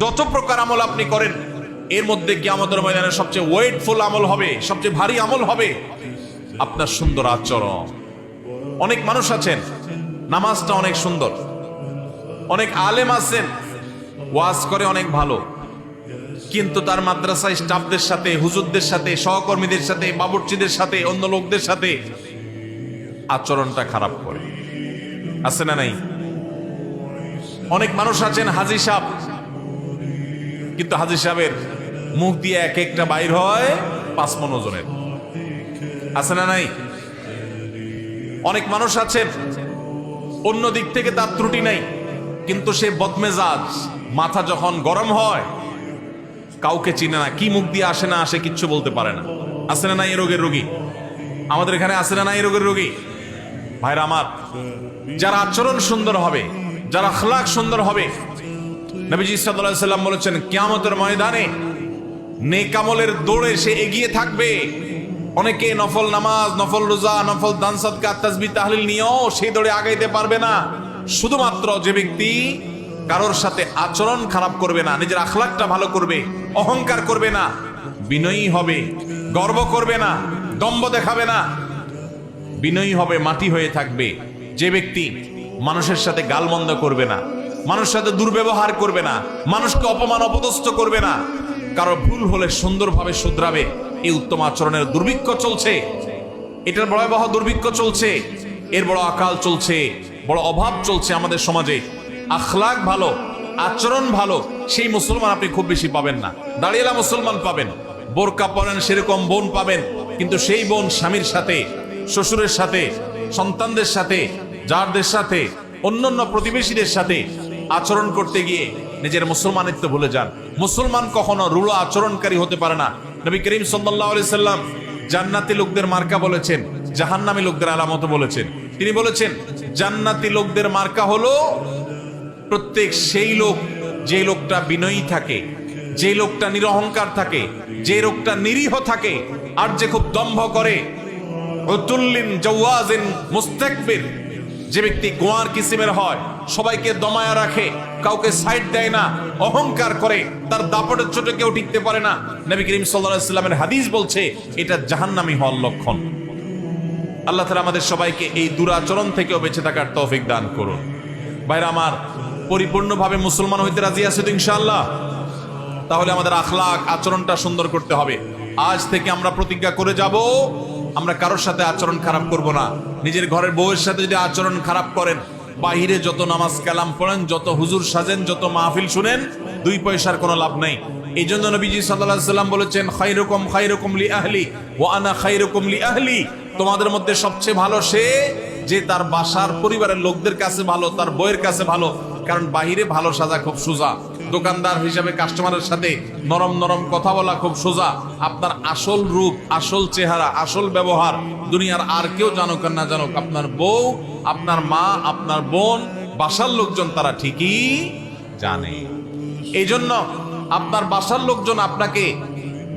যত প্রকার আমল আপনি করেন, এর মধ্যে কিয়ামতের ময়দানে সবচেয়ে ওয়েটফুল আমল হবে, সবচেয়ে ভারী আমল হবে আপনার সুন্দর আচরণ। অনেক মানুষ আছেন নামাজটা অনেক সুন্দর, অনেক আলেম আছেন ওয়াজ করে অনেক ভালো, কিন্তু তার মাদ্রাসায় স্টাফদের সাথে, হুজুরদের সাথে, সহকর্মীদের সাথে, বাবুর্চিদের সাথে, অন্য লোকদের সাথে আচরণটা খারাপ করে। আছে না নাই? অনেক মানুষ আছেন হাজী সাহেব, কিন্তু হাজী সাহেবের মুখ দিয়ে এক একটা বাইর হয় 5 মণ ওজনের। আছে না নাই? অনেক মানুষ আছেন অন্য দিক থেকে তার ত্রুটি নাই, কিন্তু সে বদমেজাজ, মাথা যখন গরম হয় কাউকে চিনে না, কি মুখ দিয়ে আসে না আসে কিচ্ছু বলতে পারে না। আছে না নাই এই রোগের রোগী? আমাদের এখানে আছে না নাই এই রোগের রোগী? ভাইরা আমার, যারা আচরণ সুন্দর হবে, যারা আখলাক সুন্দর হবে, নবীজি সাল্লাল্লাহু আলাইহি সাল্লাম বলেছেন কিয়ামতের ময়দানে নেক আমলের দৌড়ে সে এগিয়ে থাকবে। অনেকে নফল নামাজ, নফল রোজা, নফল দান সদকা, তাসবিহ তাহলিল নিয়েও সেই দৌড়ে আগাইতে পারবে না। শুধুমাত্র যে ব্যক্তি কারোর সাথে আচরণ খারাপ করবে না, নিজের আখলাকটা ভালো করবে, অহংকার করবে না, বিনয়ী হবে, গর্ব করবে না, দম্ভ দেখাবে না, বিনয়ী হবে, মাটি হয়ে থাকবে, যে ব্যক্তি মানুষের সাথে গালমন্দ করবে না, মানুষের সাথে দুর্ব্যবহার করবে না, মানুষকে অপমান অপদস্থ করবে না, কারো ভুল হলে সুন্দরভাবে শুধরাবে, এই উত্তম আচরণের দুর্ভিক্ষ চলছে। এটার ভয়াবহ দুর্ভিক্ষ চলছে, এর বড় আকাল চলছে, বড় অভাব চলছে আমাদের সমাজে। আখলাক ভালো, আচরণ ভালো, সেই মুসলমান আপনি খুব বেশি পাবেন না। দাঁড়িয়েলা মুসলমান পাবেন, বোরকা পরেন সেরকম বোন পাবেন, কিন্তু সেই বোন স্বামীর সাথে, শ্বশুরের সাথে, সন্তানদের সাথে, যারদের সাথে, অন্যান্য প্রতিবেশীদের সাথে আচরণ করতে গিয়ে নিজের মুসলমানিত্ব ভুলে যান। মুসলমান কখনো রূঢ় আচরণকারী হতে পারে না। নবী করিম সাল্লাল্লাহু আলাইহি সাল্লাম জান্নাতি লোকদের মার্কা বলেছেন, জাহান্নামী লোকদের আলামত বলেছেন। তিনি বলেছেন জান্নাতি লোকদের মার্কা হলো প্রত্যেক সেই লোক, যে লোকটা বিনয়ী থাকে, যে লোকটা নিরহংকার থাকে, যে লোকটা নিরীহ থাকে, আর যে খুব দম্ভ করে, উতুল্লিন জাওয়াজিন মুস্তাকবির, যে ব্যক্তি গোয়ার কিসিমের হয়, সবাইকে দমায়া রাখে, কাউকে সাইড দেয় না, অহংকার করে, তার দাপটের ছোট কেউ টিকতে পারে না। নবী করিম সাল্লাল্লাহু আলাইহি সাল্লামের হাদিস বলছে এটা জাহান্নামী হওয়ার লক্ষণ। আল্লাহ তাআলা আমাদের সবাইকে এই দুরাচরণ থেকেও বেঁচে থাকার তৌফিক দান করুন। ভাইরা আমার, পরিপূর্ণভাবে মুসলমান হইতে রাজি আছে তো ইনশাআল্লাহ? তাহলে আমাদের আখলাক, আচরণটা সুন্দর করতে হবে। আজ থেকে আমরা প্রতিজ্ঞা করে যাব আমরা কারোর সাথে আচরণ খারাপ করব না। নিজের ঘরের বউয়ের সাথে যদি আচরণ খারাপ করেন, বাহিরে যত নামাজ কালাম পড়েন, যত হুজুর সাজেন, যত মাহফিল শুনেন, 2 পয়সার কোনো লাভ নাই। এই জন্য নবীজি সাল্লাল্লাহু আলাইহি সাল্লাম বলেছেন খায়রুকুম খায়রুকুম লি আহলি ওয়া আনা খায়রুকুম লি আহলি। তোমাদের মধ্যে সবচেয়ে ভালো সে যে তার বাসার পরিবারের লোকদের কাছে ভালো, তার বউয়ের কাছে ভালো। কারণ বাহিরে ভালো সাজা খুব সোজা, দোকানদার হিসাবে কাস্টমারের সাথে নরম নরম কথা বলা খুব সোজা। আপনার আসল রূপ, আসল চেহারা, আসল ব্যবহার দুনিয়ার আর কেউ জানুক আর না জানুক, আপনার বউ, আপনার মা, আপনার বোন, বাসার লোকজন তারা ঠিকই জানে। এই জন্য আপনার বাসার লোকজন আপনাকে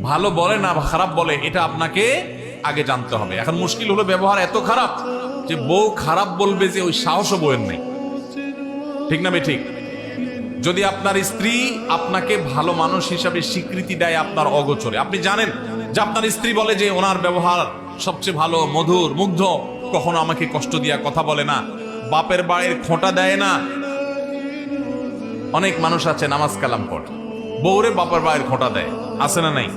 ভালো বলে না খারাপ বলে, এটা আপনাকে আগে জানতে হবে। এখন মুশকিল হলো ব্যবহার এত খারাপ যে বউ খারাপ বলবে যে ওই সাহসও বউয়ের নেই। ঠিক না ঠিক? যদি আপনার স্ত্রী আপনাকে ভালো মানুষ হিসাবে স্বীকৃতি দেয় আপনার অগোচরে, আপনি জানেন যে আপনার স্ত্রী বলে যে ওনার ব্যবহার সবচেয়ে ভালো, মধুর, মুগ্ধ, কখনো আমাকে কষ্ট দিয়া কথা বলে না, বাপের বাড়ির খোঁটা দেয় না। অনেক মানুষ আছে নামাজ কালাম পড়ে, বউরে বাপের বাড়ির খোঁটা দেয়, আছে না নাই?